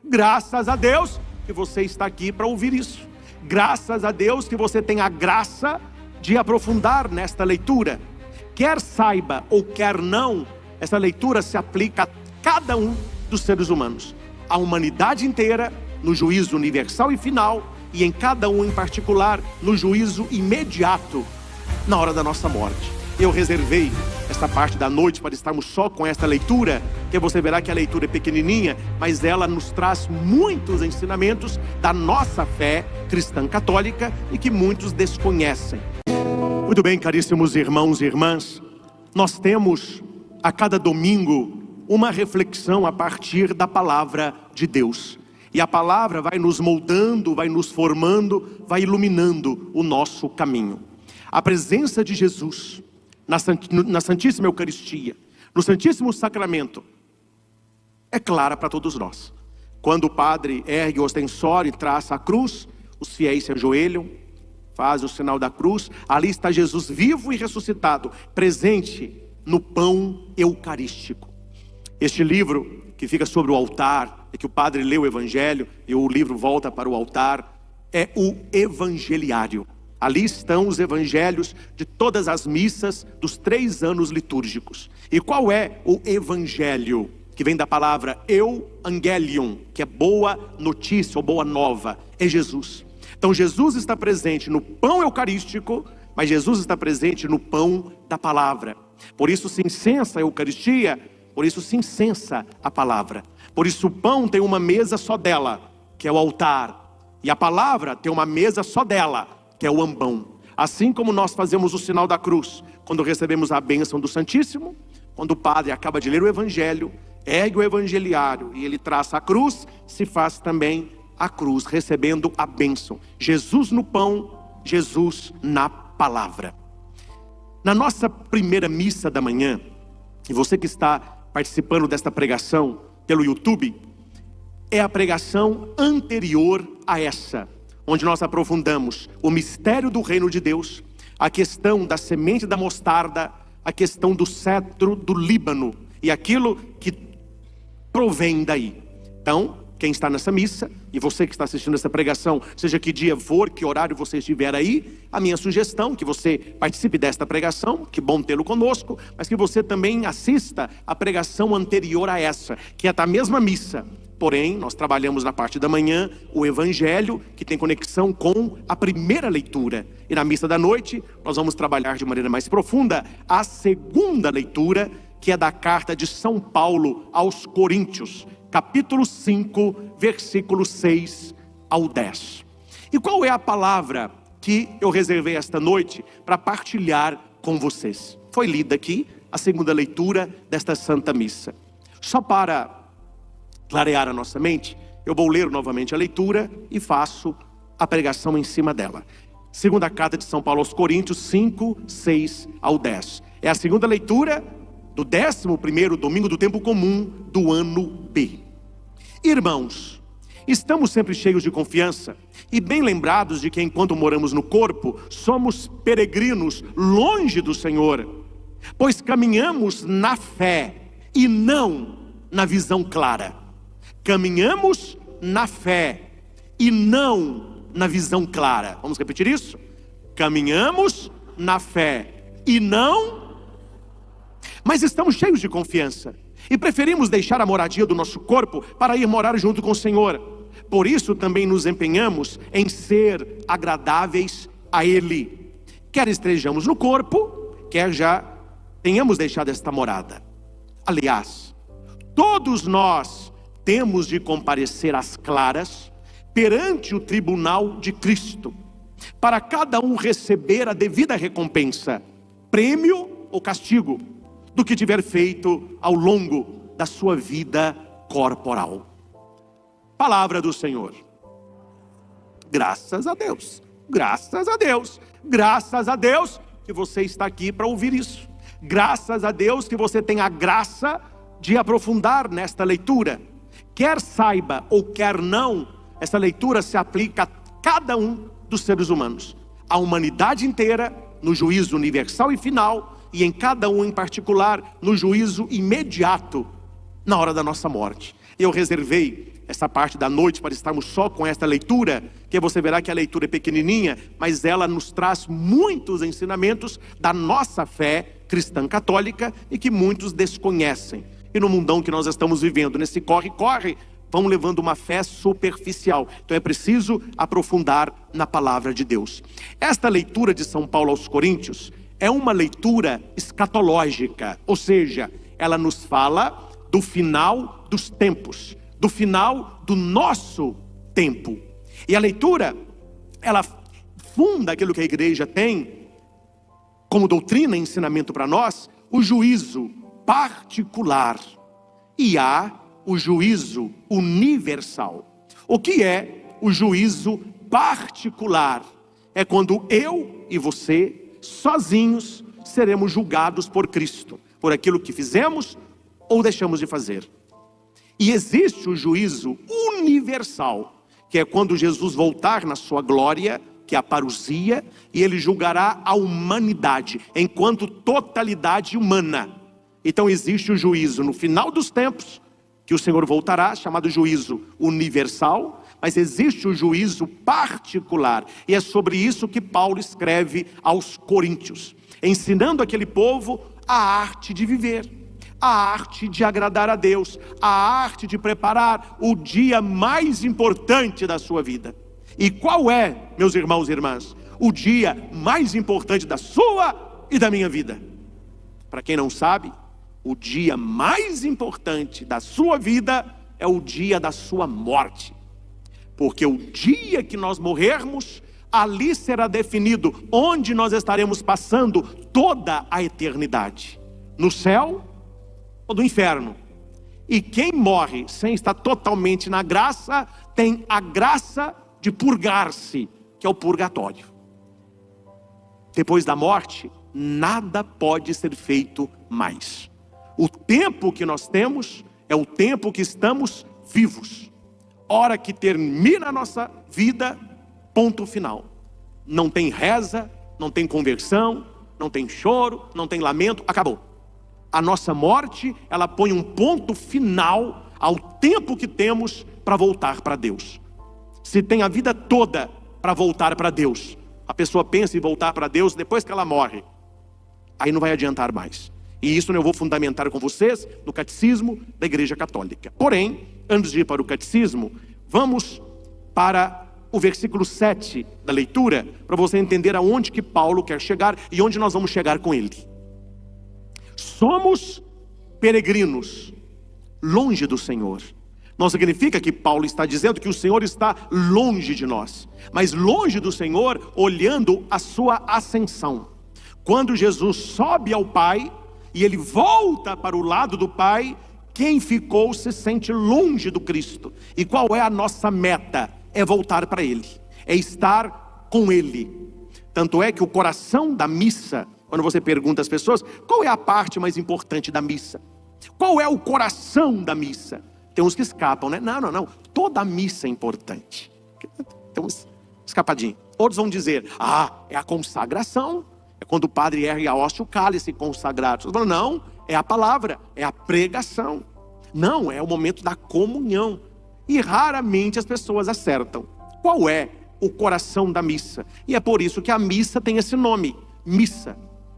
Graças a Deus que você está aqui para ouvir isso. Graças a Deus que você tem a graça de aprofundar nesta leitura. Quer saiba ou quer não, essa leitura se aplica a cada um dos seres humanos, a humanidade inteira, no juízo universal e final, e em cada um em particular, no juízo imediato, na hora da nossa morte. Eu reservei esta parte da noite para estarmos só com esta leitura, que você verá que a leitura é pequenininha, mas ela nos traz muitos ensinamentos da nossa fé cristã católica e que muitos desconhecem. Muito bem, caríssimos irmãos e irmãs, nós temos a cada domingo uma reflexão a partir da palavra de Deus. E a palavra vai nos moldando, vai nos formando, vai iluminando o nosso caminho. A presença de Jesus na Santíssima Eucaristia, no Santíssimo Sacramento, é clara para todos nós. Quando o padre ergue o ostensório e traça a cruz, os fiéis se ajoelham, fazem o sinal da cruz. Ali está Jesus vivo e ressuscitado, presente no pão eucarístico. Este livro que fica sobre o altar, é que o padre lê o evangelho e o livro volta para o altar, é o evangeliário. Ali estão os evangelhos de todas as missas dos 3 anos litúrgicos. E qual é o evangelho? Que vem da palavra euangelion, que é boa notícia ou boa nova, é Jesus. Então Jesus está presente no pão eucarístico, mas Jesus está presente no pão da palavra. Por isso se incensa a Eucaristia, por isso se incensa a palavra. Por isso o pão tem uma mesa só dela, que é o altar. E a palavra tem uma mesa só dela, que é o ambão. Assim como nós fazemos o sinal da cruz, quando recebemos a bênção do Santíssimo, quando o padre acaba de ler o evangelho, ergue o evangeliário e ele traça a cruz, se faz também a cruz, recebendo a bênção. Jesus no pão, Jesus na palavra. Na nossa primeira missa da manhã, e você que está participando desta pregação pelo YouTube, é a pregação anterior a essa, onde nós aprofundamos o mistério do reino de Deus, a questão da semente da mostarda, a questão do cetro do Líbano e aquilo que provém daí. Então, quem está nessa missa, e você que está assistindo essa pregação, seja que dia for, que horário você estiver aí, a minha sugestão, que você participe desta pregação, que bom tê-lo conosco, mas que você também assista a pregação anterior a essa, que é da mesma missa. Porém, nós trabalhamos na parte da manhã o evangelho, que tem conexão com a primeira leitura. E na missa da noite, nós vamos trabalhar de maneira mais profunda a segunda leitura, que é da carta de São Paulo aos Coríntios, capítulo 5, versículos 6 ao 10. E qual é a palavra que eu reservei esta noite para partilhar com vocês? Foi lida aqui a segunda leitura desta Santa Missa. Só para clarear a nossa mente, eu vou ler novamente a leitura e faço a pregação em cima dela. Segunda carta de São Paulo aos Coríntios 5, 6 ao 10. É a segunda leitura do 11º domingo do tempo comum do ano B. Irmãos, estamos sempre cheios de confiança e bem lembrados de que enquanto moramos no corpo, somos peregrinos longe do Senhor, pois caminhamos na fé e não na visão clara. Caminhamos na fé e não na visão clara. Vamos repetir isso? Caminhamos na fé e não... Mas estamos cheios de confiança e preferimos deixar a moradia do nosso corpo para ir morar junto com o Senhor. Por isso também nos empenhamos em ser agradáveis a Ele, quer estejamos no corpo, quer já tenhamos deixado esta morada. Aliás, todos nós temos de comparecer às claras perante o tribunal de Cristo, para cada um receber a devida recompensa, prêmio ou castigo, do que tiver feito ao longo da sua vida corporal. Palavra do Senhor. Graças a Deus, graças a Deus, graças a Deus que você está aqui para ouvir isso. Graças a Deus que você tem a graça de aprofundar nesta leitura. Quer saiba ou quer não, essa leitura se aplica a cada um dos seres humanos, a humanidade inteira, no juízo universal e final, e em cada um em particular, no juízo imediato, na hora da nossa morte. Eu reservei essa parte da noite para estarmos só com esta leitura, que você verá que a leitura é pequenininha, mas ela nos traz muitos ensinamentos da nossa fé cristã católica e que muitos desconhecem. E no mundão que nós estamos vivendo, nesse corre-corre, vão levando uma fé superficial. Então é preciso aprofundar na palavra de Deus. Esta leitura de São Paulo aos Coríntios é uma leitura escatológica, ou seja, ela nos fala do final dos tempos, do final do nosso tempo. E a leitura, ela funda aquilo que a igreja tem como doutrina e ensinamento para nós, o juízo particular. E há o juízo universal. O que é o juízo particular? É quando eu e você, sozinhos, seremos julgados por Cristo, por aquilo que fizemos ou deixamos de fazer. E existe o juízo universal, que é quando Jesus voltar na sua glória, que é a parousia, e ele julgará a humanidade enquanto totalidade humana. Então existe o juízo no final dos tempos, que o Senhor voltará, chamado juízo universal, mas existe o juízo particular, e é sobre isso que Paulo escreve aos Coríntios, ensinando aquele povo a arte de viver, a arte de agradar a Deus, a arte de preparar o dia mais importante da sua vida. E qual é, meus irmãos e irmãs, o dia mais importante da sua e da minha vida? Para quem não sabe, o dia mais importante da sua vida é o dia da sua morte. Porque o dia que nós morrermos, ali será definido onde nós estaremos passando toda a eternidade. No céu ou no inferno. E quem morre sem estar totalmente na graça, tem a graça de purgar-se, que é o purgatório. Depois da morte, nada pode ser feito mais. O tempo que nós temos é o tempo que estamos vivos. Hora que termina a nossa vida, ponto final. Não tem reza, não tem conversão, não tem choro, não tem lamento, acabou. A nossa morte, ela põe um ponto final ao tempo que temos para voltar para Deus. Se tem a vida toda para voltar para Deus, a pessoa pensa em voltar para Deus depois que ela morre, aí não vai adiantar mais. E isso eu vou fundamentar com vocês no Catecismo da Igreja Católica. Porém, antes de ir para o Catecismo, vamos para o versículo 7 da leitura, para você entender aonde que Paulo quer chegar e onde nós vamos chegar com ele. Somos peregrinos, longe do Senhor. Não significa que Paulo está dizendo que o Senhor está longe de nós, mas longe do Senhor, olhando a sua ascensão. Quando Jesus sobe ao Pai, e ele volta para o lado do Pai, quem ficou se sente longe do Cristo. E qual é a nossa meta? É voltar para Ele, é estar com Ele. Tanto é que o coração da missa, quando você pergunta às pessoas, qual é a parte mais importante da missa? Qual é o coração da missa? Tem uns que escapam, né? Não, toda a missa é importante. Tem uns escapadinhos. Outros vão dizer, é a consagração. É quando o padre ergue a hóstia, o cálice consagrado. Não, é a palavra, é a pregação. Não, é o momento da comunhão. E raramente as pessoas acertam. Qual é o coração da missa? E é por isso que a missa tem esse nome. Missa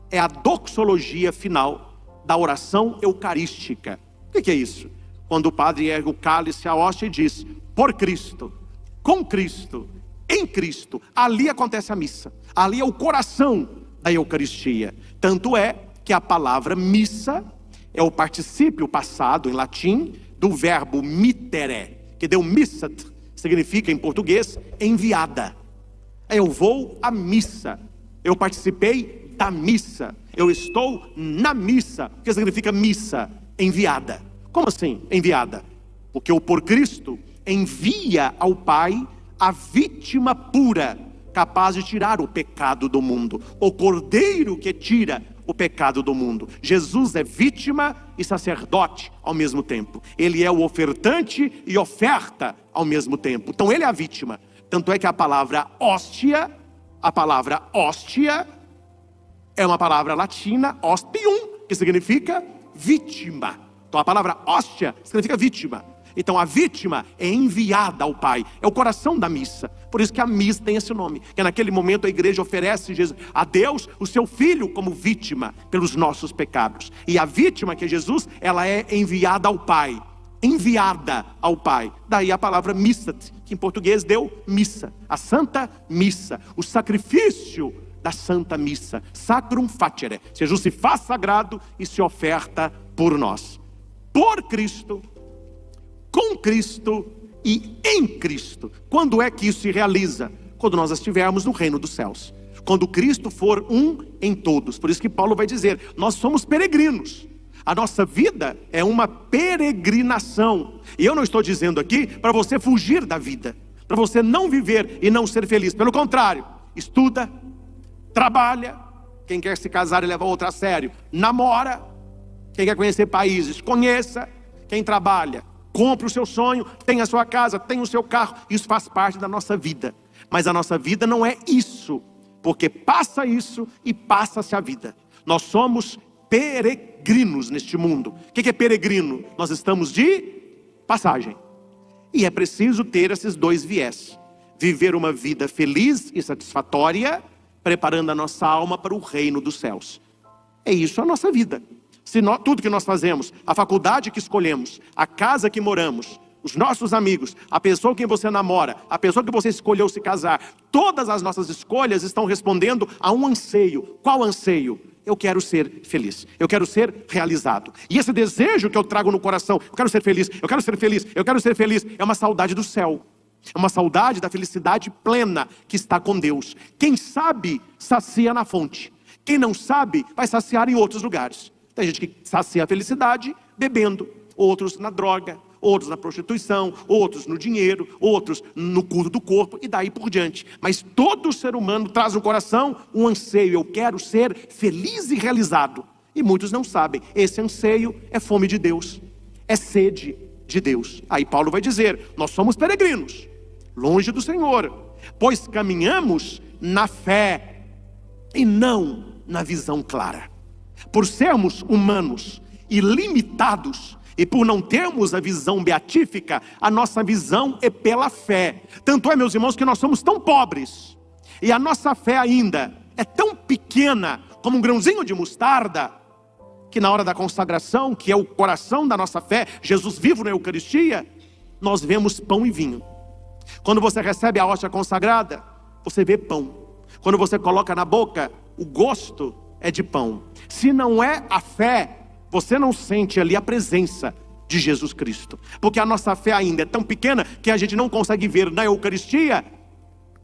é a doxologia final da oração eucarística. O que é isso? Quando o padre ergue o cálice, a hóstia e diz, por Cristo, com Cristo, em Cristo. Ali acontece a missa. Ali é o coração da Eucaristia. Tanto é que a palavra missa é o particípio passado em latim do verbo mittere, que deu missat, significa em português enviada. Eu vou à missa, eu participei da missa, eu estou na missa. O que significa missa? Enviada. Como assim enviada? Porque o por Cristo envia ao Pai a vítima pura, capaz de tirar o pecado do mundo, o cordeiro que tira o pecado do mundo. Jesus é vítima e sacerdote ao mesmo tempo. Ele é o ofertante e oferta ao mesmo tempo. Então ele é a vítima. Tanto é que a palavra hóstia é uma palavra latina, ostium, que significa vítima. Então a palavra hóstia significa vítima. Então a vítima é enviada ao Pai. É o coração da missa. Por isso que a missa tem esse nome. Que naquele momento a igreja oferece a Deus o seu Filho como vítima pelos nossos pecados. E a vítima, que é Jesus, ela é enviada ao Pai. Enviada ao Pai. Daí a palavra missat, que em português deu missa. A Santa Missa. O sacrifício da Santa Missa. Sacrum facere. Jesus se faz sagrado e se oferta por nós. Por Cristo, com Cristo e em Cristo. Quando é que isso se realiza? Quando nós estivermos no reino dos céus. Quando Cristo for um em todos. Por isso que Paulo vai dizer, nós somos peregrinos. A nossa vida é uma peregrinação. E eu não estou dizendo aqui para você fugir da vida, para você não viver e não ser feliz. Pelo contrário, estuda, trabalha. Quem quer se casar e levar outra a sério, namora. Quem quer conhecer países, conheça. Quem trabalha, compre o seu sonho, tenha a sua casa, tenha o seu carro. Isso faz parte da nossa vida. Mas a nossa vida não é isso, porque passa isso e passa-se a vida. Nós somos peregrinos neste mundo. O que é peregrino? Nós estamos de passagem. E é preciso ter esses dois viés. Viver uma vida feliz e satisfatória, preparando a nossa alma para o reino dos céus. É isso a nossa vida. Tudo que nós fazemos, a faculdade que escolhemos, a casa que moramos, os nossos amigos, a pessoa com quem você namora, a pessoa que você escolheu se casar, todas as nossas escolhas estão respondendo a um anseio. Qual anseio? Eu quero ser feliz, eu quero ser realizado. E esse desejo que eu trago no coração, eu quero ser feliz, eu quero ser feliz, eu quero ser feliz, é uma saudade do céu. É uma saudade da felicidade plena que está com Deus. Quem sabe, sacia na fonte. Quem não sabe, vai saciar em outros lugares. Tem gente que sacia a felicidade bebendo, outros na droga, outros na prostituição, outros no dinheiro, outros no culto do corpo e daí por diante. Mas todo ser humano traz no coração um anseio. Eu quero ser feliz e realizado. E muitos não sabem. Esse anseio é fome de Deus, é sede de Deus. Aí Paulo vai dizer, nós somos peregrinos, longe do Senhor, pois caminhamos na fé e não na visão clara. Por sermos humanos e limitados, e por não termos a visão beatífica, a nossa visão é pela fé. Tanto é, meus irmãos, que nós somos tão pobres, e a nossa fé ainda é tão pequena, como um grãozinho de mostarda, que na hora da consagração, que é o coração da nossa fé, Jesus vivo na Eucaristia, nós vemos pão e vinho. Quando você recebe a hóstia consagrada, você vê pão. Quando você coloca na boca, o gosto é de pão. Se não é a fé, você não sente ali a presença de Jesus Cristo. Porque a nossa fé ainda é tão pequena que a gente não consegue ver na Eucaristia,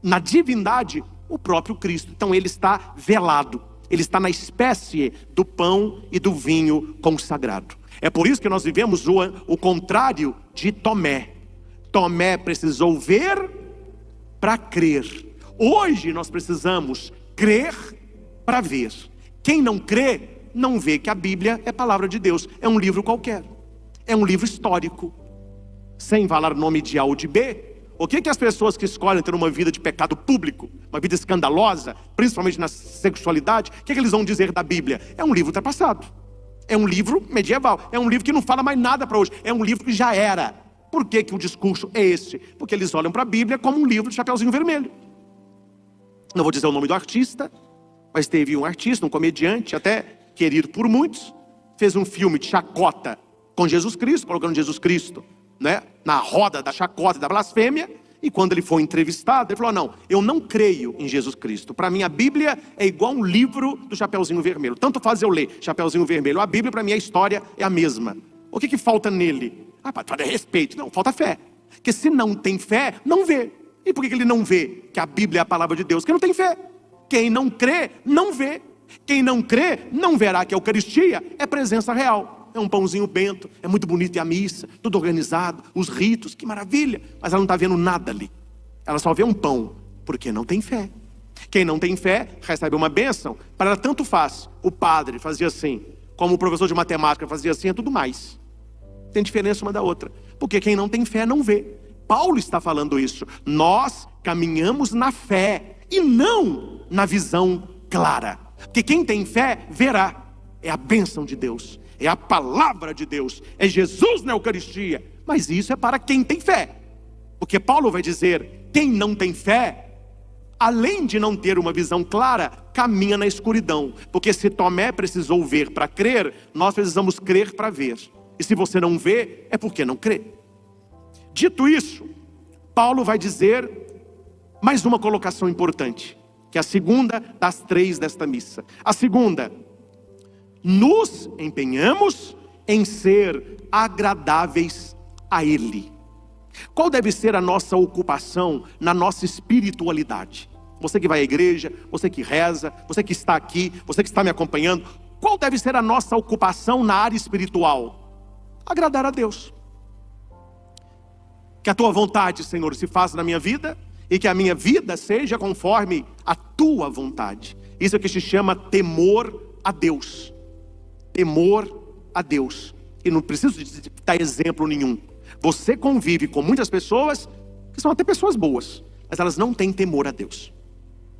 na divindade, o próprio Cristo. Então ele está velado. Ele está na espécie do pão e do vinho consagrado. É por isso que nós vivemos o contrário de Tomé. Tomé precisou ver para crer. Hoje nós precisamos crer para ver. Quem não crê, não vê que a Bíblia é palavra de Deus. É um livro qualquer. É um livro histórico. Sem falar nome de A ou de B. O que as pessoas que escolhem ter uma vida de pecado público, uma vida escandalosa, principalmente na sexualidade, o que eles vão dizer da Bíblia? É um livro ultrapassado. É um livro medieval. É um livro que não fala mais nada para hoje. É um livro que já era. Por que o discurso é esse? Porque eles olham para a Bíblia como um livro de Chapeuzinho Vermelho. Não vou dizer o nome do artista, mas teve um artista, um comediante, até querido por muitos, fez um filme de chacota com Jesus Cristo, colocando Jesus Cristo, né, na roda da chacota e da blasfêmia. E quando ele foi entrevistado, ele falou, não, eu não creio em Jesus Cristo. Para mim a Bíblia é igual um livro do Chapeuzinho Vermelho. Tanto faz eu ler Chapeuzinho Vermelho. A Bíblia, para mim, a história é a mesma. O que falta nele? Para respeito. Não, falta fé. Porque se não tem fé, não vê. E por que ele não vê que a Bíblia é a palavra de Deus? Porque não tem fé. Quem não crê, não vê. Quem não crê, não verá que a Eucaristia é presença real. É um pãozinho bento, é muito bonito e a missa, tudo organizado, os ritos, que maravilha. Mas ela não está vendo nada ali. Ela só vê um pão, porque não tem fé. Quem não tem fé, recebe uma bênção. Para ela tanto faz. O padre fazia assim, como o professor de matemática fazia assim, é tudo mais. Tem diferença uma da outra. Porque quem não tem fé não vê. Paulo está falando isso. Nós caminhamos na fé e não na visão clara. Porque quem tem fé verá. É a bênção de Deus. É a palavra de Deus. É Jesus na Eucaristia. Mas isso é para quem tem fé. Porque Paulo vai dizer, quem não tem fé, além de não ter uma visão clara, caminha na escuridão. Porque se Tomé precisou ver para crer, nós precisamos crer para ver. E se você não vê, é porque não crê. Dito isso, Paulo vai dizer mais uma colocação importante, que é a segunda das 3 desta missa. A segunda: nos empenhamos em ser agradáveis a Ele. Qual deve ser a nossa ocupação na nossa espiritualidade? Você que vai à igreja, você que reza, você que está aqui, você que está me acompanhando, qual deve ser a nossa ocupação na área espiritual? Agradar a Deus. Que a tua vontade, Senhor, se faça na minha vida, e que a minha vida seja conforme a tua vontade. Isso é que se chama temor a Deus. Temor a Deus. E não preciso dar exemplo nenhum. Você convive com muitas pessoas que são até pessoas boas, mas elas não têm temor a Deus.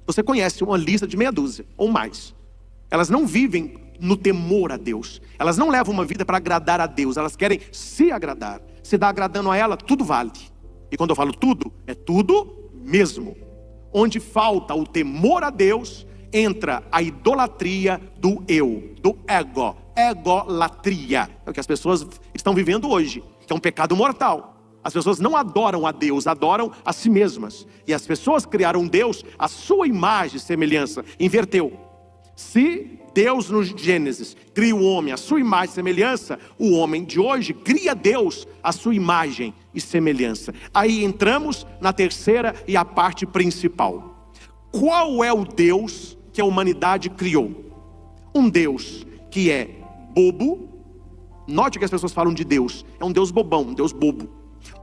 Você conhece uma lista de meia dúzia ou mais. Elas não vivem no temor a Deus. Elas não levam uma vida para agradar a Deus. Elas querem se agradar. Se dá agradando a ela, tudo vale. E quando eu falo tudo, é tudo mesmo. Onde falta o temor a Deus, entra a idolatria do eu, do ego. Egolatria. É o que as pessoas estão vivendo hoje, que é um pecado mortal. As pessoas não adoram a Deus, adoram a si mesmas. E as pessoas criaram Deus à sua imagem e semelhança. Inverteu. Se Deus no Gênesis cria o homem à sua imagem e semelhança, o homem de hoje cria Deus à sua imagem e semelhança. Aí entramos na terceira e a parte principal. Qual é o Deus que a humanidade criou? Um Deus que é bobo. Note que as pessoas falam de Deus, é um Deus bobão, um Deus bobo.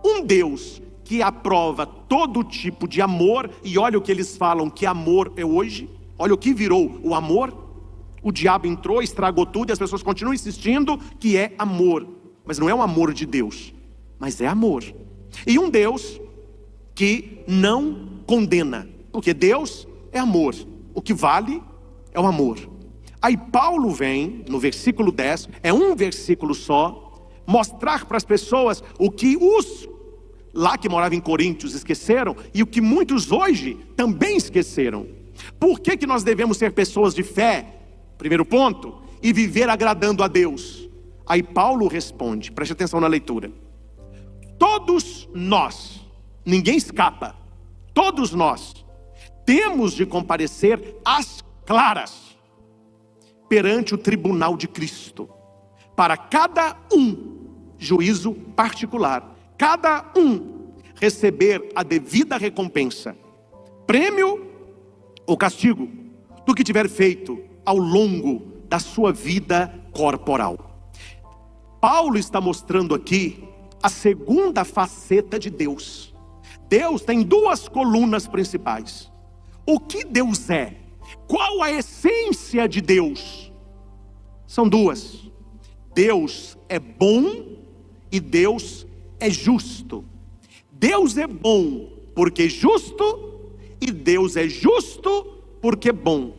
Um Deus que aprova todo tipo de amor. E olha o que eles falam que amor é hoje. Olha o que virou o amor. O diabo entrou, estragou tudo, e as pessoas continuam insistindo que é amor. Mas não é o amor de Deus, mas é amor. E um Deus que não condena, porque Deus é amor. O que vale é o amor. Aí Paulo vem, no versículo 10, é um versículo só, mostrar para as pessoas o que os lá que moravam em Coríntios esqueceram, e o que muitos hoje também esqueceram. Por que nós devemos ser pessoas de fé? Primeiro ponto, e viver agradando a Deus. Aí Paulo responde, preste atenção na leitura. Todos nós, ninguém escapa, todos nós temos de comparecer às claras perante o tribunal de Cristo, para cada um juízo particular, cada um receber a devida recompensa, prêmio ou castigo, do que tiver feito ao longo da sua vida corporal. Paulo está mostrando aqui a segunda faceta de Deus. Deus tem 2 colunas principais. O que Deus é? Qual a essência de Deus? São 2. Deus é bom e Deus é justo. Deus é bom porque é justo, e Deus é justo porque é bom.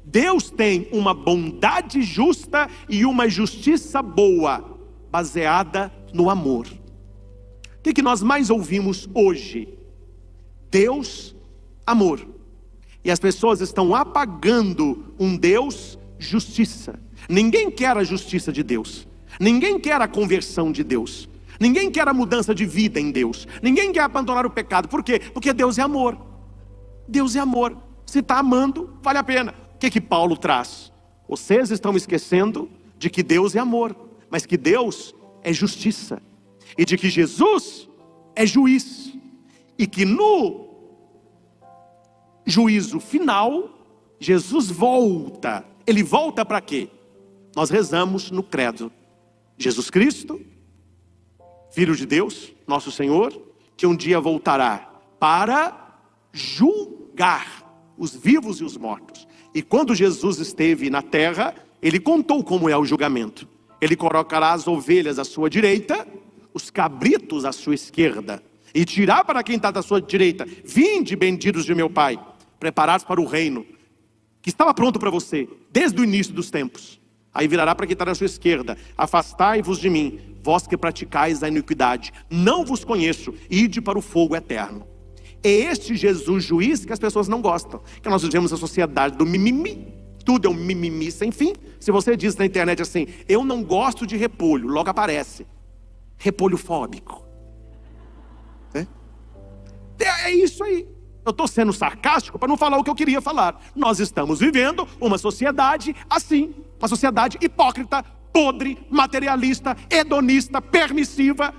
Deus tem uma bondade justa e uma justiça boa, baseada no amor. O que nós mais ouvimos hoje? Deus, amor. E as pessoas estão apagando um Deus, justiça. Ninguém quer a justiça de Deus. Ninguém quer a conversão de Deus. Ninguém quer a mudança de vida em Deus. Ninguém quer abandonar o pecado. Por quê? Porque Deus é amor. Deus é amor. Se está amando, vale a pena. O que Paulo traz? Vocês estão esquecendo de que Deus é amor, mas que Deus é justiça. E de que Jesus é juiz. E que no juízo final, Jesus volta. Ele volta para quê? Nós rezamos no credo. Jesus Cristo, Filho de Deus, nosso Senhor, que um dia voltará para julgar os vivos e os mortos. E quando Jesus esteve na terra, ele contou como é o julgamento. Ele colocará as ovelhas à sua direita, os cabritos à sua esquerda, e dirá para quem está à sua direita: vinde, benditos de meu Pai, preparados para o reino que estava pronto para você desde o início dos tempos. Aí virará para quem está à sua esquerda: afastai-vos de mim, vós que praticais a iniquidade, não vos conheço, ide para o fogo eterno. É este Jesus juiz que as pessoas não gostam, que nós vivemos a sociedade do mimimi, tudo é um mimimi sem fim. Se você diz na internet assim, eu não gosto de repolho, logo aparece, repolho fóbico. É isso aí. Eu estou sendo sarcástico para não falar o que eu queria falar. Nós estamos vivendo uma sociedade assim, uma sociedade hipócrita, podre, materialista, hedonista, permissiva.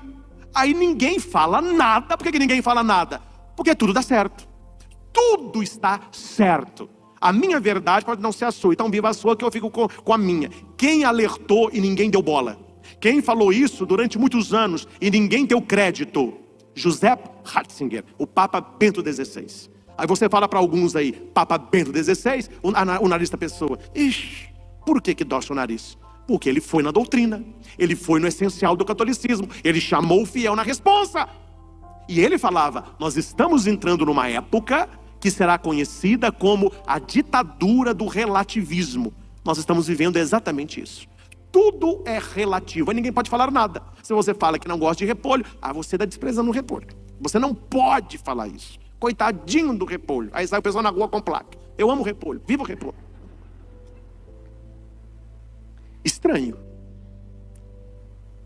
Aí ninguém fala nada. Por que ninguém fala nada? Porque tudo dá certo. Tudo está certo. A minha verdade pode não ser a sua, então viva a sua que eu fico com a minha. Quem alertou e ninguém deu bola? Quem falou isso durante muitos anos e ninguém deu crédito? José Ratzinger, o Papa Bento XVI. Aí você fala para alguns aí, Papa Bento XVI, o nariz da pessoa. Ixi, por que dorce o nariz? Porque ele foi na doutrina, ele foi no essencial do catolicismo, ele chamou o fiel na responsa. E ele falava, nós estamos entrando numa época que será conhecida como a ditadura do relativismo. Nós estamos vivendo exatamente isso. Tudo é relativo, aí ninguém pode falar nada. Se você fala que não gosta de repolho, você está desprezando o repolho. Você não pode falar isso. Coitadinho do repolho. Aí sai o pessoal na rua com placa. Eu amo repolho, viva o repolho. Estranho.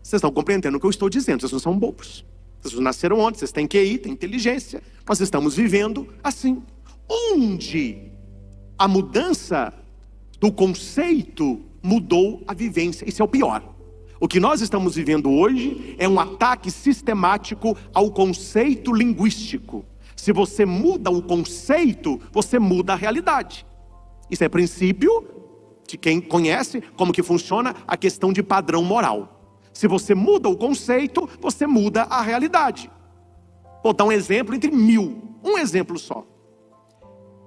Vocês estão compreendendo o que eu estou dizendo, vocês não são bobos. Vocês nasceram ontem, vocês têm QI, têm inteligência. Nós estamos vivendo assim. Onde a mudança do conceito mudou a vivência. Isso é o pior. O que nós estamos vivendo hoje é um ataque sistemático ao conceito linguístico. Se você muda o conceito, você muda a realidade. Isso é princípio de quem conhece como que funciona a questão de padrão moral. Se você muda o conceito, você muda a realidade. Vou dar um exemplo entre 1000. Um exemplo só.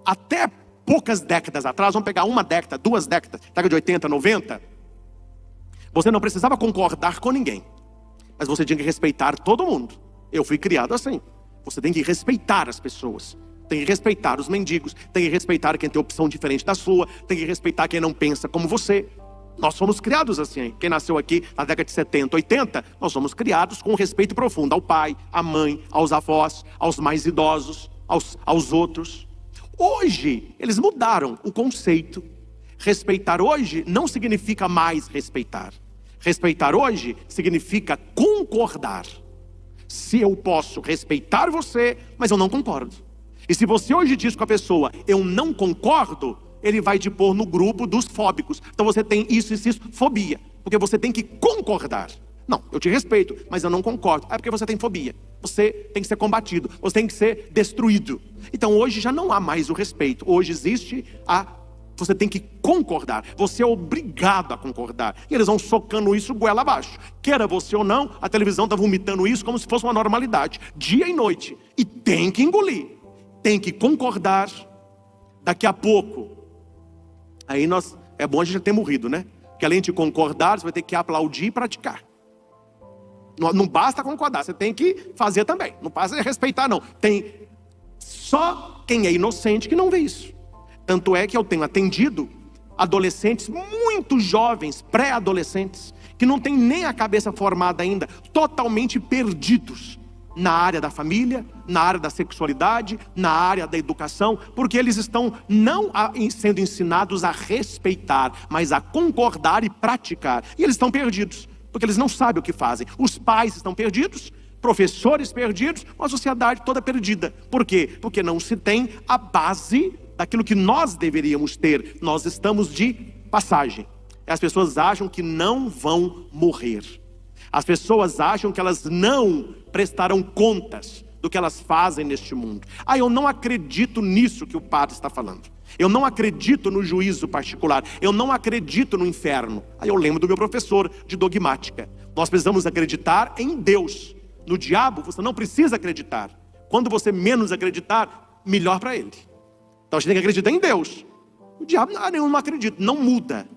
Até poucas décadas atrás, vamos pegar uma década, 2 décadas, década de 80, 90, você não precisava concordar com ninguém, mas você tinha que respeitar todo mundo. Eu fui criado assim. Você tem que respeitar as pessoas, tem que respeitar os mendigos, tem que respeitar quem tem opção diferente da sua, tem que respeitar quem não pensa como você. Nós fomos criados assim. Quem nasceu aqui na década de 70, 80, nós somos criados com respeito profundo ao pai, à mãe, aos avós, aos mais idosos, aos outros. Hoje, eles mudaram o conceito. Respeitar hoje não significa mais respeitar. Respeitar hoje significa concordar. Se eu posso respeitar você, mas eu não concordo. E se você hoje diz com a pessoa, eu não concordo, ele vai te pôr no grupo dos fóbicos. Então você tem isso, fobia. Porque você tem que concordar. Não, eu te respeito, mas eu não concordo. É porque você tem fobia. Você tem que ser combatido, você tem que ser destruído. Então hoje já não há mais o respeito. Hoje existe você tem que concordar. Você é obrigado a concordar. E eles vão socando isso goela abaixo. Queira você ou não, a televisão está vomitando isso como se fosse uma normalidade. Dia e noite. E tem que engolir. Tem que concordar. Daqui a pouco. Aí é bom a gente já ter morrido, né? Porque além de concordar, você vai ter que aplaudir e praticar. Não basta concordar, você tem que fazer também. Não basta respeitar, não. Tem só quem é inocente que não vê isso. Tanto é que eu tenho atendido adolescentes muito jovens, pré-adolescentes, que não têm nem a cabeça formada ainda, totalmente perdidos na área da família, na área da sexualidade, na área da educação, porque eles estão não sendo ensinados a respeitar, mas a concordar e praticar. E eles estão perdidos. Porque eles não sabem o que fazem. Os pais estão perdidos, professores perdidos, a sociedade toda perdida. Por quê? Porque não se tem a base daquilo que nós deveríamos ter. Nós estamos de passagem. As pessoas acham que não vão morrer. As pessoas acham que elas não prestarão contas do que elas fazem neste mundo. Eu não acredito nisso que o padre está falando. Eu não acredito no juízo particular. Eu não acredito no inferno. Aí eu lembro do meu professor de dogmática. Nós precisamos acreditar em Deus. No diabo você não precisa acreditar. Quando você menos acreditar, melhor para ele. Então a gente tem que acreditar em Deus. O diabo, eu não acredito, não muda.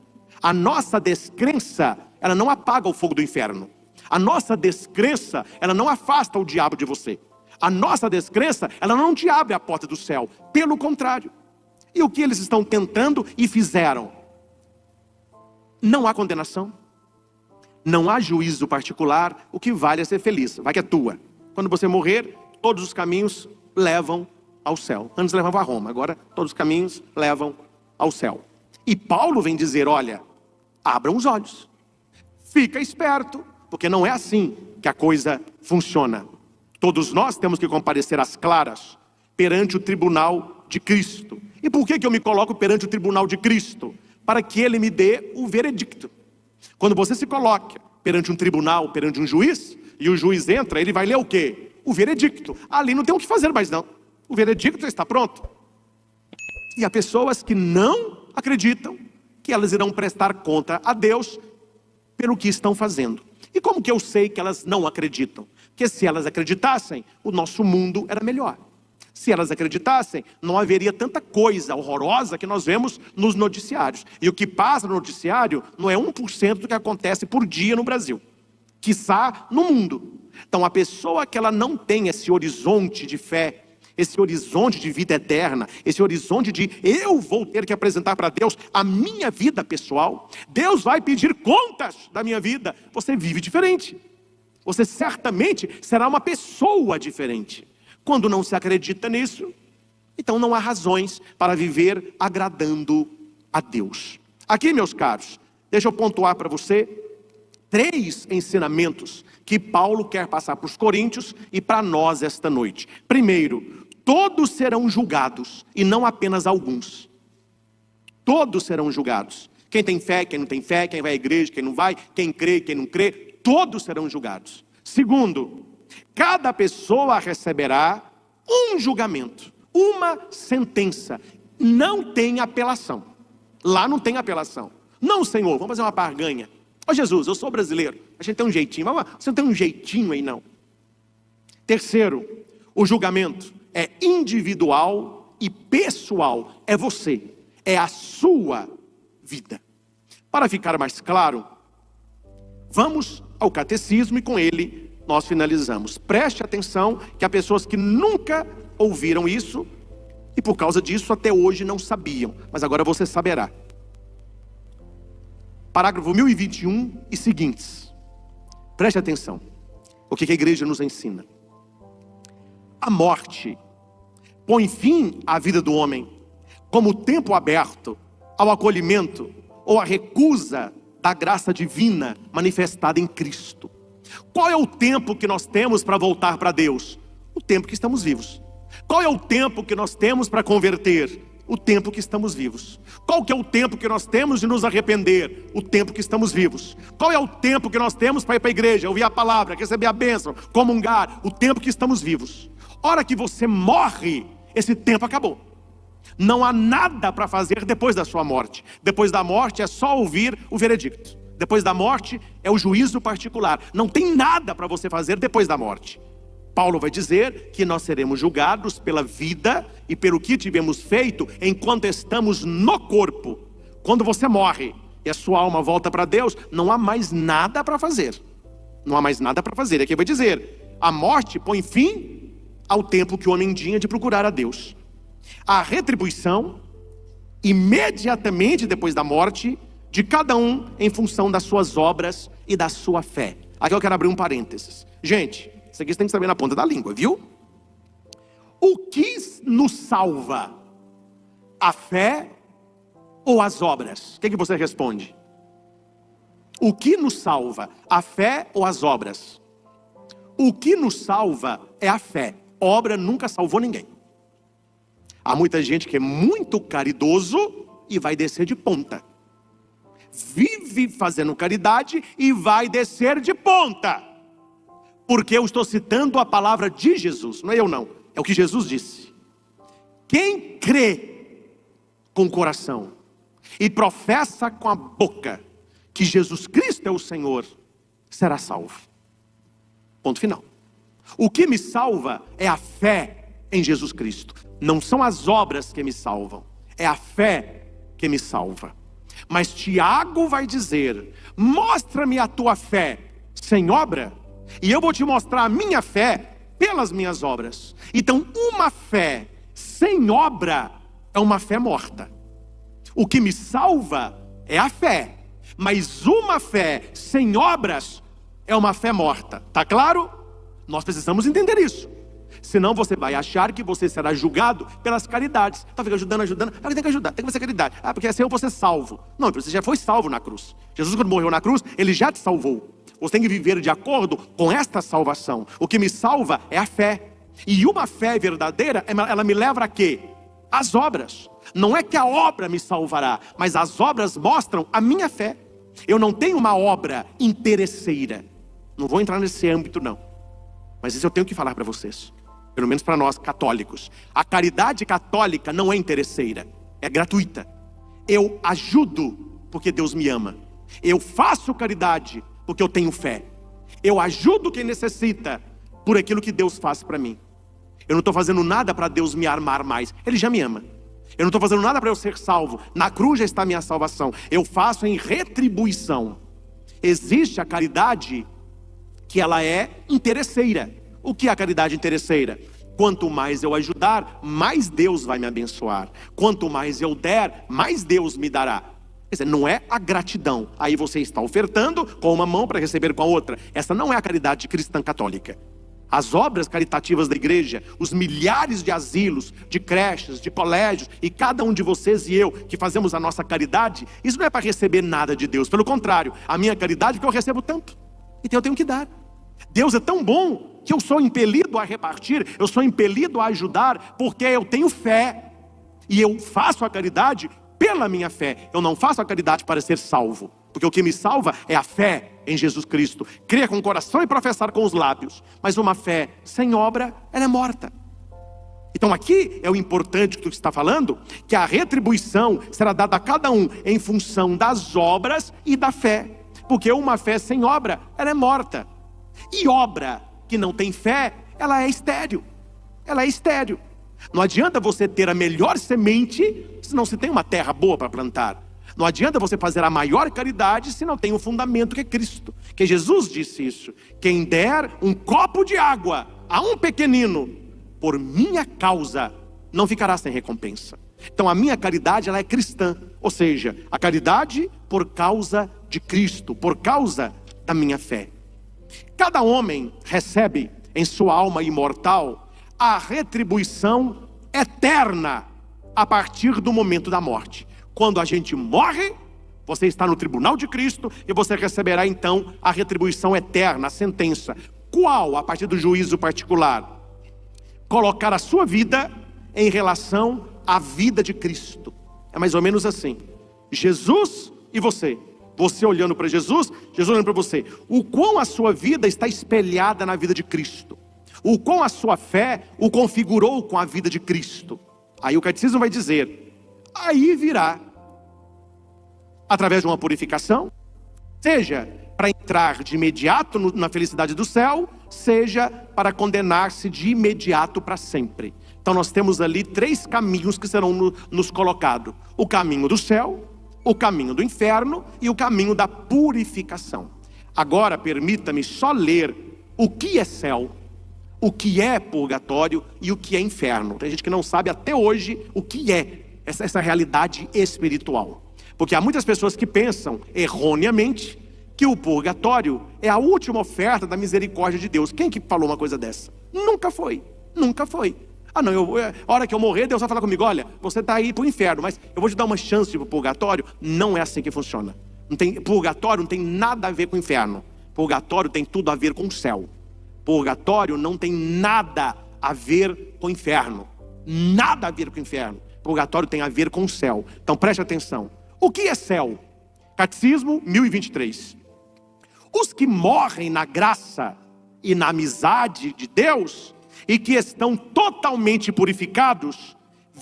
A nossa descrença, ela não apaga o fogo do inferno. A nossa descrença, ela não afasta o diabo de você. A nossa descrença, ela não te abre a porta do céu. Pelo contrário. E o que eles estão tentando e fizeram? Não há condenação. Não há juízo particular, o que vale é ser feliz, vai que é tua. Quando você morrer, todos os caminhos levam ao céu. Antes levavam a Roma, agora todos os caminhos levam ao céu. E Paulo vem dizer, olha, abram os olhos, fica esperto, porque não é assim que a coisa funciona. Todos nós temos que comparecer às claras perante o tribunal de Cristo. E por que eu me coloco perante o tribunal de Cristo? Para que Ele me dê o veredicto. Quando você se coloca perante um tribunal, perante um juiz, e o juiz entra, ele vai ler o quê? O veredicto. Ali não tem o que fazer mais não. O veredicto já está pronto. E há pessoas que não acreditam que elas irão prestar conta a Deus pelo que estão fazendo. E como que eu sei que elas não acreditam? Porque se elas acreditassem, o nosso mundo era melhor. Se elas acreditassem, não haveria tanta coisa horrorosa que nós vemos nos noticiários. E o que passa no noticiário não é 1% do que acontece por dia no Brasil, quiçá no mundo. Então a pessoa que ela não tem esse horizonte de fé, esse horizonte de vida eterna, esse horizonte de eu vou ter que apresentar para Deus a minha vida pessoal, Deus vai pedir contas da minha vida, você vive diferente. Você certamente será uma pessoa diferente. Quando não se acredita nisso, então não há razões para viver agradando a Deus. Aqui, meus caros, deixa eu pontuar para você 3 ensinamentos que Paulo quer passar para os coríntios e para nós esta noite. Primeiro, todos serão julgados e não apenas alguns. Todos serão julgados. Quem tem fé, quem não tem fé, quem vai à igreja, quem não vai, quem crê, quem não crê, todos serão julgados. Segundo, cada pessoa receberá um julgamento, uma sentença. Não tem apelação. Lá não tem apelação. Não, Senhor, vamos fazer uma barganha. Ó Jesus, eu sou brasileiro, a gente tem um jeitinho. Você não tem um jeitinho aí não. Terceiro, o julgamento é individual e pessoal. É você, é a sua vida. Para ficar mais claro, vamos ao catecismo e com ele nós finalizamos. Preste atenção que há pessoas que nunca ouviram isso e por causa disso até hoje não sabiam, mas agora você saberá. Parágrafo 1021 e seguintes. Preste atenção. O que a igreja nos ensina? A morte põe fim à vida do homem como tempo aberto ao acolhimento ou à recusa da graça divina manifestada em Cristo. Qual é o tempo que nós temos para voltar para Deus? O tempo que estamos vivos. Qual é o tempo que nós temos para converter? O tempo que estamos vivos. Qual que é o tempo que nós temos de nos arrepender? O tempo que estamos vivos. Qual é o tempo que nós temos para ir para a igreja, ouvir a palavra, receber a bênção, comungar? O tempo que estamos vivos. Hora que você morre, esse tempo acabou. Não há nada para fazer depois da sua morte. Depois da morte é só ouvir o veredicto. Depois da morte é o juízo particular. Não tem nada para você fazer depois da morte. Paulo vai dizer que nós seremos julgados pela vida e pelo que tivemos feito enquanto estamos no corpo. Quando você morre e a sua alma volta para Deus, não há mais nada para fazer. Não há mais nada para fazer. Aqui vai dizer, a morte põe fim ao tempo que o homem tinha de procurar a Deus. A retribuição, imediatamente depois da morte, de cada um em função das suas obras e da sua fé. Aqui eu quero abrir um parênteses. Gente, isso aqui você tem que saber na ponta da língua, viu? O que nos salva? A fé ou as obras? O que você responde? O que nos salva? A fé ou as obras? O que nos salva é a fé. Obra nunca salvou ninguém. Há muita gente que é muito caridoso e vai descer de ponta. Vive fazendo caridade e vai descer de ponta. Porque eu estou citando a palavra de Jesus, não é eu não, é o que Jesus disse. Quem crê com o coração e professa com a boca que Jesus Cristo é o Senhor, será salvo. Ponto final. O que me salva é a fé em Jesus Cristo. Não são as obras que me salvam, é a fé que me salva. Mas Tiago vai dizer, mostra-me a tua fé sem obra, e eu vou te mostrar a minha fé pelas minhas obras. Então uma fé sem obra é uma fé morta. O que me salva é a fé, Mas uma fé sem obras é uma fé morta. Tá claro? Nós precisamos entender isso. Senão você vai achar que você será julgado pelas caridades. Então fica ajudando. Tem que ajudar, tem que fazer caridade. Porque assim eu vou ser salvo. Não, você já foi salvo na cruz. Jesus, quando morreu na cruz, Ele já te salvou. Você tem que viver de acordo com esta salvação. O que me salva é a fé. E uma fé verdadeira, ela me leva a quê? As obras. Não é que a obra me salvará, mas as obras mostram a minha fé. Eu não tenho uma obra interesseira. Não vou entrar nesse âmbito não. Mas isso eu tenho que falar para vocês. Pelo menos para nós católicos. A caridade católica não é interesseira. É gratuita. Eu ajudo porque Deus me ama. Eu faço caridade porque eu tenho fé. Eu ajudo quem necessita por aquilo que Deus faz para mim. Eu não estou fazendo nada para Deus me amar mais. Ele já me ama. Eu não estou fazendo nada para eu ser salvo. Na cruz já está a minha salvação. Eu faço em retribuição. Existe a caridade que ela é interesseira. O que é a caridade interesseira? Quanto mais eu ajudar, mais Deus vai me abençoar. Quanto mais eu der, mais Deus me dará. Quer dizer, não é a gratidão. Aí você está ofertando com uma mão para receber com a outra. Essa não é a caridade cristã católica. As obras caritativas da igreja, os milhares de asilos, de creches, de colégios, e cada um de vocês e eu que fazemos a nossa caridade, isso não é para receber nada de Deus. Pelo contrário, a minha caridade é porque eu recebo tanto. Então eu tenho que dar. Deus é tão bom que eu sou impelido a repartir, eu sou impelido a ajudar, porque eu tenho fé. E eu faço a caridade pela minha fé. Eu não faço a caridade para ser salvo, porque o que me salva é a fé em Jesus Cristo. Crer com o coração e professar com os lábios. Mas uma fé sem obra, ela é morta. Então aqui é o importante que tu está falando, que a retribuição será dada a cada um em função das obras e da fé. Porque uma fé sem obra, ela é morta. E obra que não tem fé, ela é estéril. Ela é estéril. Não adianta você ter a melhor semente se não se tem uma terra boa para plantar. Não adianta você fazer a maior caridade se não tem um fundamento que é Cristo. Que Jesus disse isso. Quem der um copo de água a um pequenino, por minha causa, não ficará sem recompensa. Então a minha caridade, ela é cristã. Ou seja, a caridade por causa de Cristo, por causa da minha fé. Cada homem recebe em sua alma imortal a retribuição eterna a partir do momento da morte. Quando a gente morre, você está no tribunal de Cristo e você receberá então a retribuição eterna, a sentença. Qual? A partir do juízo particular. Colocar a sua vida em relação à vida de Cristo. É mais ou menos assim. Jesus e você. Você olhando para Jesus, Jesus olhando para você. O quão a sua vida está espelhada na vida de Cristo. O quão a sua fé o configurou com a vida de Cristo. Aí o catecismo vai dizer, aí virá, através de uma purificação, seja para entrar de imediato na felicidade do céu, seja para condenar-se de imediato para sempre. Então nós temos ali 3 caminhos que serão nos colocados. O caminho do céu, o caminho do inferno e o caminho da purificação. Agora permita-me só ler o que é céu, o que é purgatório e o que é inferno. Tem gente que não sabe até hoje o que é essa realidade espiritual. Porque há muitas pessoas que pensam erroneamente que o purgatório é a última oferta da misericórdia de Deus. Quem que falou uma coisa dessa? Nunca foi, nunca foi. Ah não, a hora que eu morrer, Deus vai falar comigo, olha, você está aí para o inferno, mas eu vou te dar uma chance para o purgatório. Não é assim que funciona. Purgatório não tem nada a ver com o inferno. Purgatório tem tudo a ver com o céu. Purgatório não tem nada a ver com o inferno. Nada a ver com o inferno. Purgatório tem a ver com o céu. Então preste atenção. O que é céu? Catecismo 1023. Os que morrem na graça e na amizade de Deus e que estão totalmente purificados,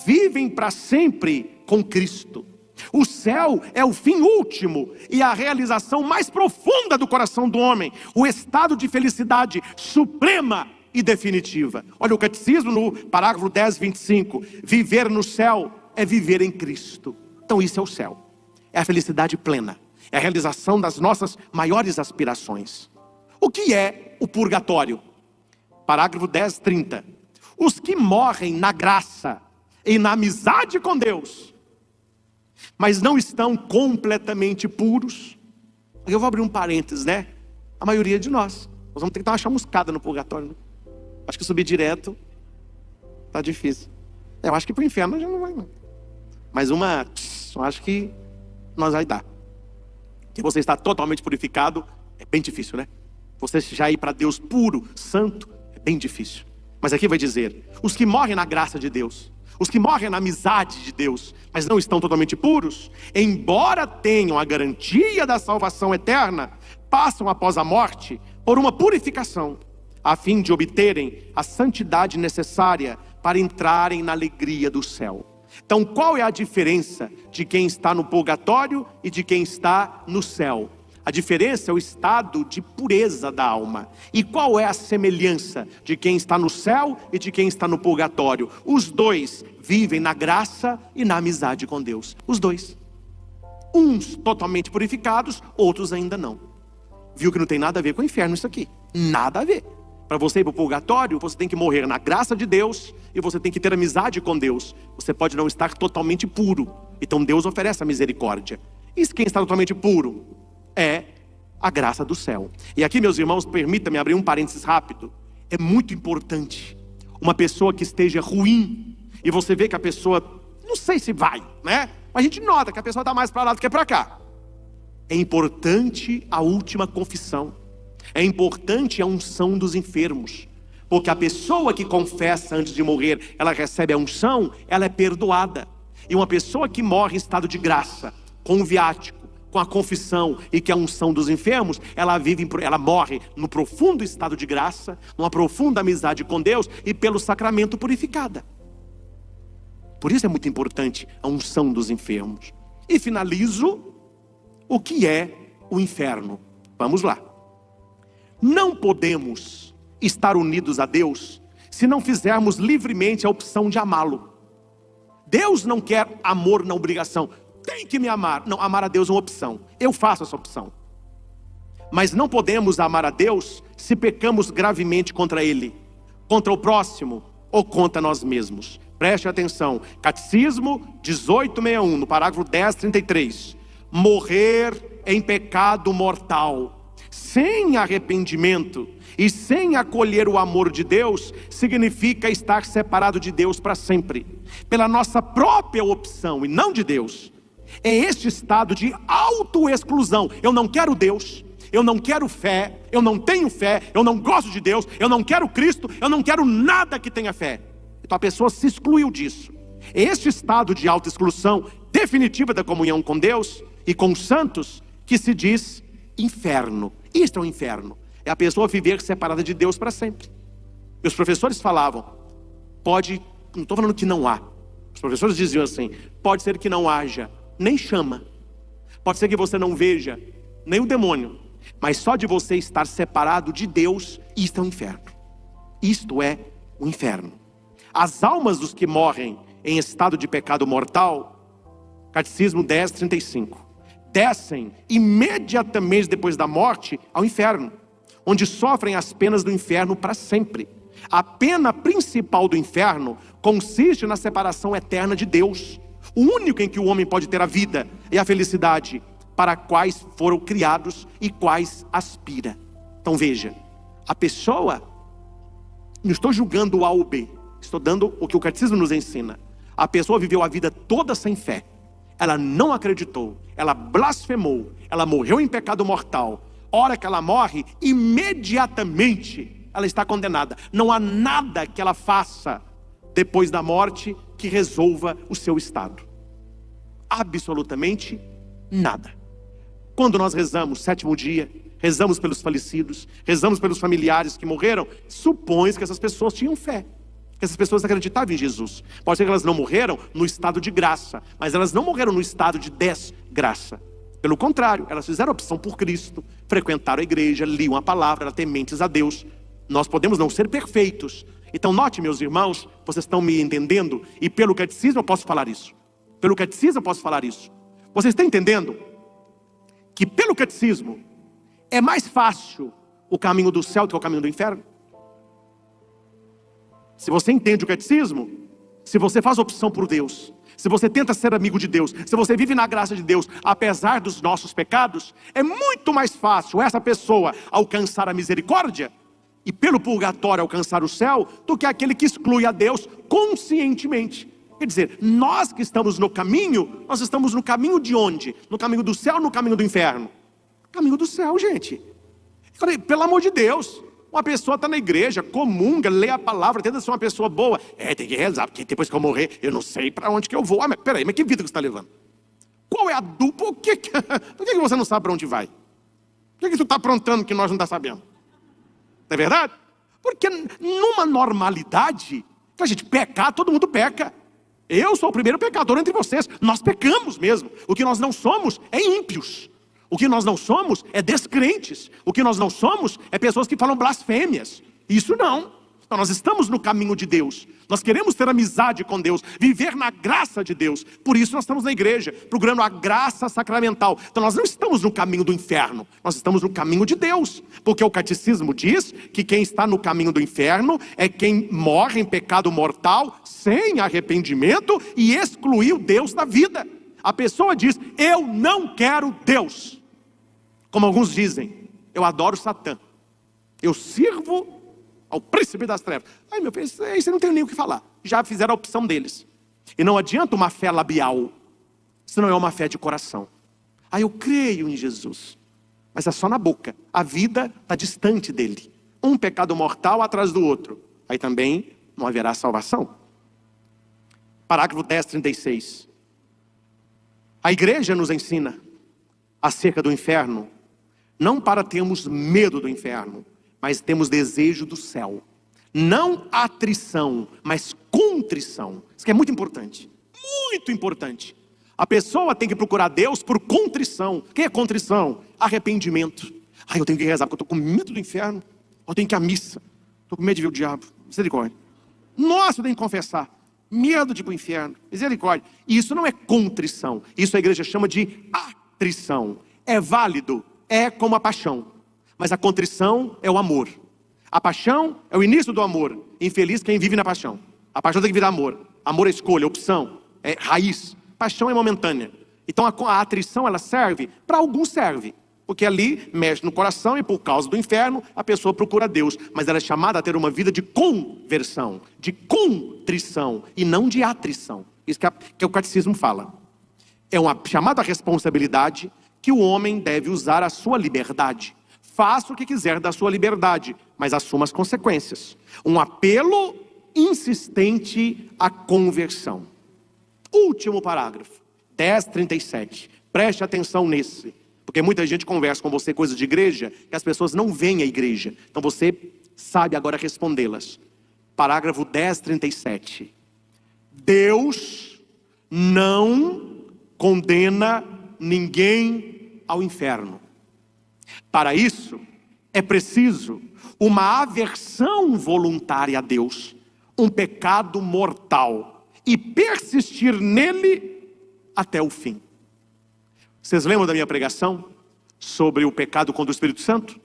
vivem para sempre com Cristo. O céu é o fim último e a realização mais profunda do coração do homem, o estado de felicidade suprema e definitiva. Olha o catecismo no parágrafo 10, 25. Viver no céu é viver em Cristo. Então isso é o céu. É a felicidade plena. É a realização das nossas maiores aspirações. O que é o purgatório? Parágrafo 10, 30. Os que morrem na graça e na amizade com Deus, mas não estão completamente puros, Aqui eu vou abrir um parênteses, né? A maioria de nós vamos ter que dar uma chamuscada no purgatório, né? Acho que subir direto tá difícil. Eu acho que pro inferno já não vai, não. Mas eu acho que nós vai dar. Que você está totalmente purificado, é bem difícil, né? Você já ir para Deus puro, santo, é bem difícil. Mas aqui vai dizer, os que morrem na graça de Deus, os que morrem na amizade de Deus, mas não estão totalmente puros, embora tenham a garantia da salvação eterna, passam após a morte por uma purificação, a fim de obterem a santidade necessária para entrarem na alegria do céu. Então, qual é a diferença de quem está no purgatório e de quem está no céu? A diferença é o estado de pureza da alma. E qual é a semelhança de quem está no céu e de quem está no purgatório? Os dois vivem na graça e na amizade com Deus. Os dois. Uns totalmente purificados, outros ainda não. Viu que não tem nada a ver com o inferno isso aqui. Nada a ver. Para você ir para o purgatório, você tem que morrer na graça de Deus e você tem que ter amizade com Deus. Você pode não estar totalmente puro. Então Deus oferece a misericórdia. E quem está totalmente puro é a graça do céu. E aqui, meus irmãos, permita-me abrir um parênteses rápido. É muito importante uma pessoa que esteja ruim e você vê que a pessoa, não sei se vai, né? Mas a gente nota que a pessoa está mais para lá do que para cá. É importante a última confissão. É importante a unção dos enfermos. Porque a pessoa que confessa antes de morrer, ela recebe a unção, ela é perdoada. E uma pessoa que morre em estado de graça, com o viático, com a confissão e que é a unção dos enfermos, ela morre no profundo estado de graça, numa profunda amizade com Deus e pelo sacramento purificada. Por isso é muito importante a unção dos enfermos. E finalizo, o que é o inferno? Vamos lá. Não podemos estar unidos a Deus se não fizermos livremente a opção de amá-lo. Deus não quer amor na obrigação. Tem que me amar. Não, amar a Deus é uma opção. Eu faço essa opção. Mas não podemos amar a Deus se pecamos gravemente contra Ele, contra o próximo ou contra nós mesmos. Preste atenção. Catecismo 1861, no parágrafo 1033. Morrer em pecado mortal sem arrependimento e sem acolher o amor de Deus, significa estar separado de Deus para sempre, pela nossa própria opção e não de Deus. É este estado de autoexclusão. Eu não quero Deus, eu não quero fé, eu não tenho fé, eu não gosto de Deus, eu não quero Cristo, eu não quero nada que tenha fé. Então a pessoa se excluiu disso. É este estado de autoexclusão definitiva da comunhão com Deus e com os santos que se diz inferno. Isto é o inferno. É a pessoa viver separada de Deus para sempre. Meus professores falavam, não estou falando que não há. Os professores diziam assim, pode ser que não haja nem chama. Pode ser que você não veja nem o demônio. Mas só de você estar separado de Deus, isto é o inferno. Isto é o inferno. As almas dos que morrem em estado de pecado mortal, Catecismo 1035, descem imediatamente depois da morte ao inferno, onde sofrem as penas do inferno para sempre. A pena principal do inferno consiste na separação eterna de Deus, o único em que o homem pode ter a vida e a felicidade para quais foram criados e quais aspira. Então veja, a pessoa, não estou julgando o A ou B, estou dando o que o catecismo nos ensina. A pessoa viveu a vida toda sem fé, ela não acreditou, ela blasfemou, ela morreu em pecado mortal. Hora que ela morre, imediatamente ela está condenada. Não há nada que ela faça depois da morte que resolva o seu estado. Absolutamente nada. Quando nós rezamos sétimo dia, rezamos pelos falecidos, rezamos pelos familiares que morreram, supõe-se que essas pessoas tinham fé, que essas pessoas acreditavam em Jesus. Pode ser que elas não morreram no estado de graça, mas elas não morreram no estado de desgraça. Pelo contrário, elas fizeram opção por Cristo, frequentaram a igreja, liam a palavra, eram tementes a Deus. Nós podemos não ser perfeitos. Então note, meus irmãos, vocês estão me entendendo? E pelo catecismo eu posso falar isso. Pelo catecismo eu posso falar isso. Vocês estão entendendo que pelo catecismo é mais fácil o caminho do céu do que o caminho do inferno? Se você entende o catecismo, se você faz opção por Deus, se você tenta ser amigo de Deus, se você vive na graça de Deus, apesar dos nossos pecados, é muito mais fácil essa pessoa alcançar a misericórdia e pelo purgatório alcançar o céu, do que aquele que exclui a Deus conscientemente. Quer dizer, nós que estamos no caminho, nós estamos no caminho de onde? No caminho do céu ou no caminho do inferno? Caminho do céu, gente. Eu falei, pelo amor de Deus, uma pessoa está na igreja, comunga, lê a palavra, tenta ser uma pessoa boa. Tem que rezar, porque depois que eu morrer, eu não sei para onde que eu vou. Mas peraí, mas que vida que você está levando? Qual é a dupla? Por que você não sabe para onde vai? Por que tu está aprontando que nós não estamos sabendo? Não é verdade? Porque numa normalidade, a gente pecar, todo mundo peca. Eu sou o primeiro pecador entre vocês. Nós pecamos mesmo. O que nós não somos é ímpios. O que nós não somos é descrentes. O que nós não somos é pessoas que falam blasfêmias. Isso não. Então nós estamos no caminho de Deus. Nós queremos ter amizade com Deus, viver na graça de Deus. Por isso nós estamos na igreja, procurando a graça sacramental. Então nós não estamos no caminho do inferno, nós estamos no caminho de Deus. Porque o catecismo diz que quem está no caminho do inferno é quem morre em pecado mortal, sem arrependimento, e excluiu Deus da vida. A pessoa diz, eu não quero Deus. Como alguns dizem, eu adoro Satã. Eu sirvo ao príncipe das trevas. Ai meu filho, aí você não tem nem o que falar. Já fizeram a opção deles. E não adianta uma fé labial, se não é uma fé de coração. Eu creio em Jesus, mas é só na boca. A vida está distante dele. Um pecado mortal atrás do outro. Aí também não haverá salvação. Parágrafo 10:36. A igreja nos ensina acerca do inferno, não para termos medo do inferno, mas temos desejo do céu. Não atrição, mas contrição. Isso que é muito importante. Muito importante. A pessoa tem que procurar Deus por contrição. O que é contrição? Arrependimento. Eu tenho que rezar porque eu estou com medo do inferno. Eu tenho que ir à missa. Estou com medo de ver o diabo. Misericórdia. Nossa, eu tenho que confessar. Medo de ir para o inferno. Misericórdia. E isso não é contrição. Isso a igreja chama de atrição. É válido. É como a paixão. Mas a contrição é o amor. A paixão é o início do amor. Infeliz quem vive na paixão. A paixão tem que virar amor. Amor é escolha, opção, é raiz. Paixão é momentânea. Então a atrição ela serve, para alguns serve. Porque ali mexe no coração e por causa do inferno a pessoa procura Deus. Mas ela é chamada a ter uma vida de conversão, de contrição e não de atrição. Isso que o catecismo fala. É uma chamada à responsabilidade que o homem deve usar a sua liberdade. Faça o que quiser da sua liberdade, mas assuma as consequências. Um apelo insistente à conversão. Último parágrafo, 10:37. Preste atenção nesse, porque muita gente conversa com você coisas de igreja, que as pessoas não veem a igreja. Então você sabe agora respondê-las. Parágrafo 10:37. Deus não condena ninguém ao inferno. Para isso, é preciso uma aversão voluntária a Deus, um pecado mortal, e persistir nele até o fim. Vocês lembram da minha pregação sobre o pecado contra o Espírito Santo?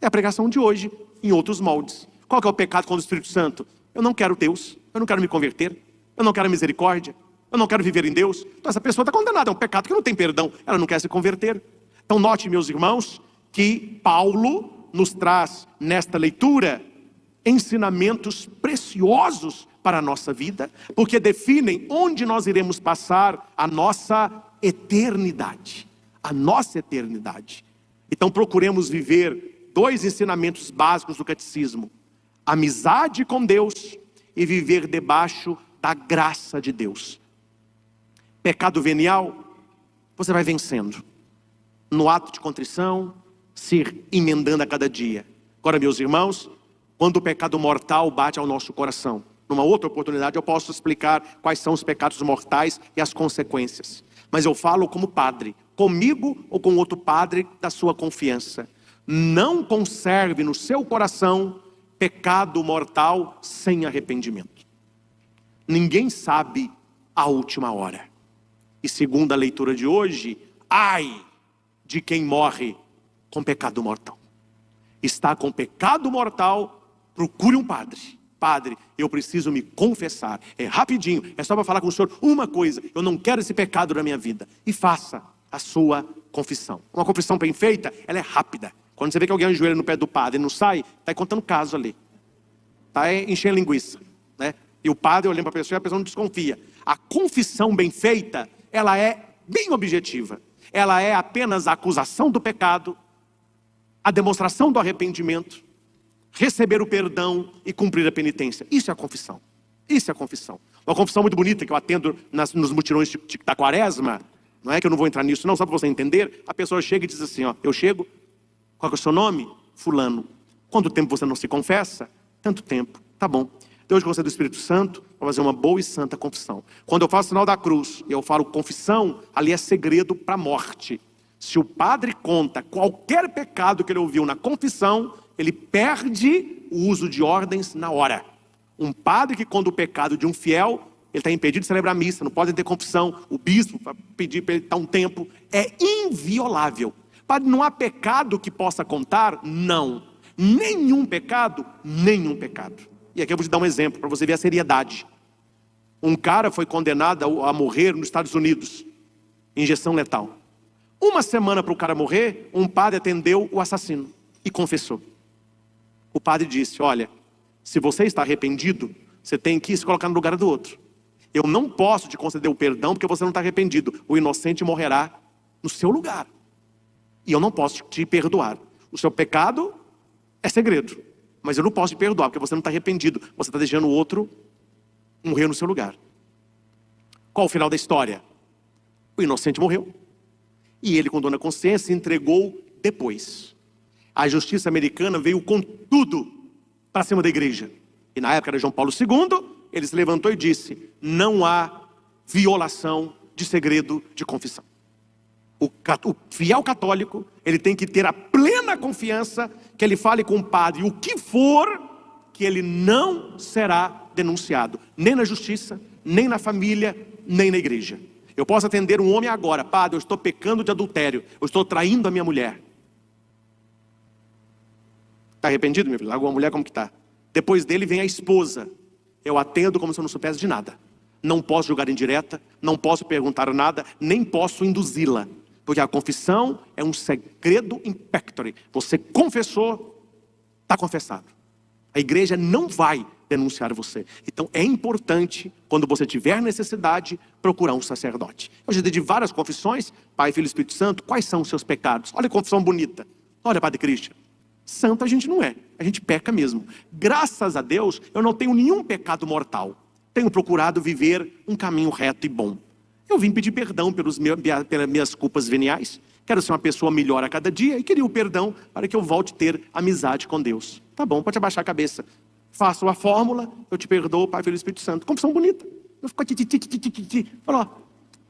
É a pregação de hoje, em outros moldes. Qual que é o pecado contra o Espírito Santo? Eu não quero Deus, eu não quero me converter, eu não quero misericórdia, eu não quero viver em Deus. Então essa pessoa está condenada, é um pecado que não tem perdão, ela não quer se converter. Então note, meus irmãos, que Paulo nos traz nesta leitura ensinamentos preciosos para a nossa vida, porque definem onde nós iremos passar a nossa eternidade. A nossa eternidade. Então procuremos viver 2 ensinamentos básicos do catecismo: amizade com Deus e viver debaixo da graça de Deus. Pecado venial, você vai vencendo no ato de contrição, se emendando a cada dia. Agora, meus irmãos, quando o pecado mortal bate ao nosso coração, numa outra oportunidade eu posso explicar quais são os pecados mortais e as consequências. Mas eu falo como padre, comigo ou com outro padre da sua confiança. Não conserve no seu coração pecado mortal sem arrependimento. Ninguém sabe a última hora. E segundo a leitura de hoje, ai de quem morre com pecado mortal. Está com pecado mortal, procure um padre. Padre, eu preciso me confessar. É rapidinho, é só para falar com o senhor uma coisa. Eu não quero esse pecado na minha vida. E faça a sua confissão. Uma confissão bem feita, ela é rápida. Quando você vê que alguém ajoelha no pé do padre e não sai, está contando caso ali. Está enchendo linguiça, né? E o padre olhando para a pessoa e a pessoa não desconfia. A confissão bem feita, ela é bem objetiva. Ela é apenas a acusação do pecado, a demonstração do arrependimento, receber o perdão e cumprir a penitência. Isso é a confissão. Isso é a confissão. Uma confissão muito bonita que eu atendo nos mutirões da quaresma. Não é que eu não vou entrar nisso não, só para você entender. A pessoa chega e diz assim, ó, eu chego, qual é o seu nome? Fulano. Quanto tempo você não se confessa? Tanto tempo. Tá bom. Deus com você do Espírito Santo, vai fazer uma boa e santa confissão. Quando eu faço o sinal da cruz e eu falo confissão, ali é segredo para a morte. Se o padre conta qualquer pecado que ele ouviu na confissão, ele perde o uso de ordens na hora. Um padre que conta o pecado de um fiel, ele está impedido de celebrar a missa, não pode ter confissão. O bispo vai pedir para ele dar um tempo. É inviolável. Padre, não há pecado que possa contar? Não. Nenhum pecado, nenhum pecado. E aqui eu vou te dar um exemplo, para você ver a seriedade. Um cara foi condenado a morrer nos Estados Unidos. Injeção letal. Uma semana para o cara morrer, um padre atendeu o assassino e confessou. O padre disse, olha, se você está arrependido, você tem que se colocar no lugar do outro. Eu não posso te conceder o perdão porque você não está arrependido. O inocente morrerá no seu lugar. E eu não posso te perdoar. O seu pecado é segredo. Mas eu não posso te perdoar porque você não está arrependido. Você está deixando o outro morrer no seu lugar. Qual o final da história? O inocente morreu. E ele, com dor na consciência, se entregou depois. A justiça americana veio com tudo para cima da igreja. E na época de João Paulo II, ele se levantou e disse, não há violação de segredo de confissão. O fiel católico, ele tem que ter a plena confiança que ele fale com o padre o que for, que ele não será denunciado. Nem na justiça, nem na família, nem na igreja. Eu posso atender um homem agora, padre, eu estou pecando de adultério, eu estou traindo a minha mulher. Está arrependido, meu filho? Largou a mulher como que está? Depois dele vem a esposa. Eu atendo como se eu não soubesse de nada. Não posso julgar indireta, não posso perguntar nada, nem posso induzi-la. Porque a confissão é um segredo impectore. Você confessou, está confessado. A igreja não vai denunciar você. Então é importante, quando você tiver necessidade, procurar um sacerdote. Eu já dei de várias confissões, Pai, Filho e Espírito Santo, quais são os seus pecados? Olha a confissão bonita. Olha, Padre Cristian, santo a gente não é, a gente peca mesmo. Graças a Deus, eu não tenho nenhum pecado mortal. Tenho procurado viver um caminho reto e bom. Eu vim pedir perdão pelas minhas culpas veniais. Quero ser uma pessoa melhor a cada dia e queria o perdão para que eu volte a ter amizade com Deus. Tá bom, pode abaixar a cabeça. Faço a fórmula, eu te perdoo, Pai, Filho e Espírito Santo. Confissão bonita. Eu fico falou, ó,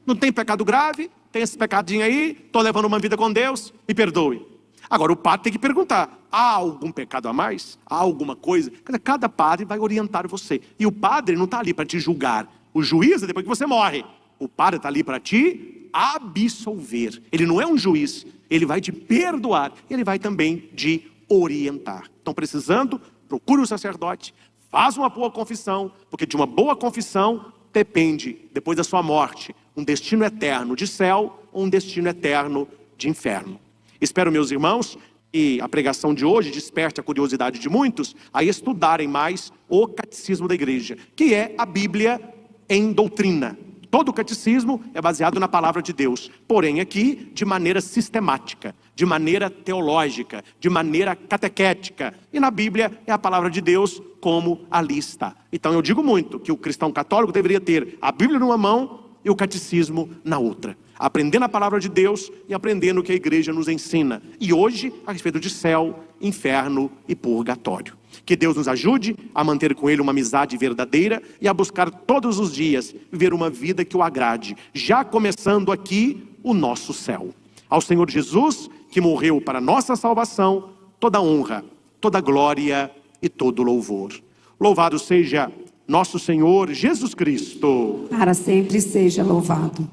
não tem pecado grave, tem esse pecadinho aí, estou levando uma vida com Deus, me perdoe. Agora o padre tem que perguntar, há algum pecado a mais? Há alguma coisa? Cada padre vai orientar você. E o padre não está ali para te julgar. O juiz é depois que você morre. O padre está ali para te absolver. Ele não é um juiz, ele vai te perdoar. E ele vai também te orientar. Estão precisando? Procure um sacerdote, faz uma boa confissão, porque de uma boa confissão depende, depois da sua morte, um destino eterno de céu ou um destino eterno de inferno. Espero, meus irmãos, que a pregação de hoje desperte a curiosidade de muitos a estudarem mais o catecismo da igreja, que é a Bíblia em doutrina. Todo o catecismo é baseado na palavra de Deus, porém aqui de maneira sistemática, de maneira teológica, de maneira catequética. E na Bíblia é a palavra de Deus como ali está. Então eu digo muito que o cristão católico deveria ter a Bíblia numa mão e o catecismo na outra. Aprendendo a palavra de Deus e aprendendo o que a igreja nos ensina. E hoje a respeito de céu, inferno e purgatório. Que Deus nos ajude a manter com Ele uma amizade verdadeira e a buscar todos os dias viver uma vida que o agrade, já começando aqui o nosso céu. Ao Senhor Jesus, que morreu para nossa salvação, toda honra, toda glória e todo louvor. Louvado seja nosso Senhor Jesus Cristo. Para sempre seja louvado.